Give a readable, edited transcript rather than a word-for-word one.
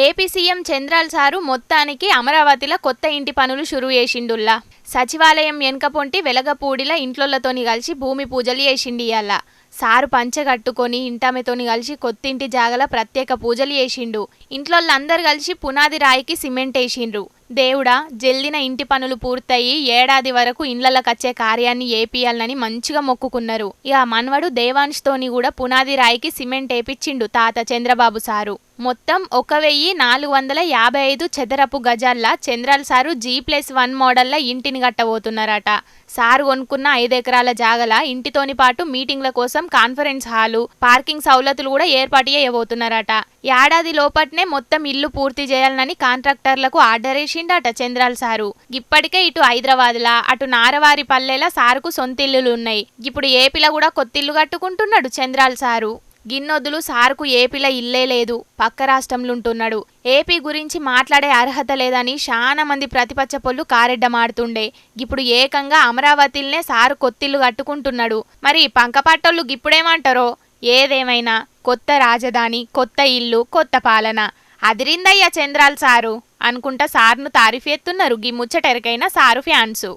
AP CM చంద్రాల్ sir మొత్తానికి అమరావతిలో కొత్త ఇంటి పనులు షురూ చేసిండుల్లా. సచివాలయం వెనకపొంటి వెలగపూడిల ఇంట్లోళ్లతోని కలిసి భూమి పూజలు చేసిండు. ఇయాల సారు పంచె కట్టుకొని ఇంటామెతోని కలిసి కొత్తింటి జాగల ప్రత్యేక పూజలు చేసిండు. ఇంట్లోళ్ళందరూ కలిసి పునాది రాయికి సిమెంట్ వేసిండ్రు. దేవుడా జల్దిన ఇంటి పనులు పూర్తయి ఏడాది వరకు ఇండ్లకచ్చే కార్యాన్ని ఏపియాలని మంచిగా మొక్కుకున్నారు. ఇక మనవడు దేవాంశ్ తోని కూడా పునాది రాయికి సిమెంట్ వేపించిండు తాత చంద్రబాబు సారు. మొత్తం 1455 చదరపు గజాల్లా చంద్రాల్ సారు G+1 మోడల్లా ఇంటిని కట్టబోతున్నారట. సారు కొనుక్కున్న 5 ఎకరాల జాగల ఇంటితోని పాటు మీటింగ్ల కోసం కాన్ఫరెన్స్ హాలు, పార్కింగ్ సౌలతులు కూడా ఏర్పాటు చేయబోతున్నారట. ఏడాది లోపట్నే మొత్తం ఇల్లు పూర్తి చేయాలని కాంట్రాక్టర్లకు ఆర్డర్ వేసిండట చంద్రాల్ సారు. ఇప్పటికే ఇటు హైదరాబాద్లా అటు నారవారి పల్లెల సారుకు సొంతిల్లులు ఉన్నాయి. ఇప్పుడు ఏపీలో కూడా కొత్తిల్లు కట్టుకుంటున్నాడు చంద్రాల్ సారు. గిన్నొద్దులు సార్కు ఏపీలో ఇల్లే లేదు, పక్క రాష్ట్రంలో ఉంటున్నాడు. ఏపీ గురించి మాట్లాడే అర్హత లేదని చాలా మంది ప్రతిపక్ష పొల్లు కారెడ్డమాడుతుండే. ఇప్పుడు ఏకంగా అమరావతిలోనే సారు కొత్తిల్లు కట్టుకుంటున్నాడు. మరి పంకపట్టోళ్ళు గిప్పుడేమంటారో. ఏదేమైనా కొత్త రాజధాని, కొత్త ఇల్లు, కొత్త పాలన. అదిరిందయ్యా చంద్రాల్ సారు అనుకుంటా సార్ను తారీఫ్ ఎత్తున్నారు గీ ముచ్చటెరకైన సారు ఫ్యాన్సు.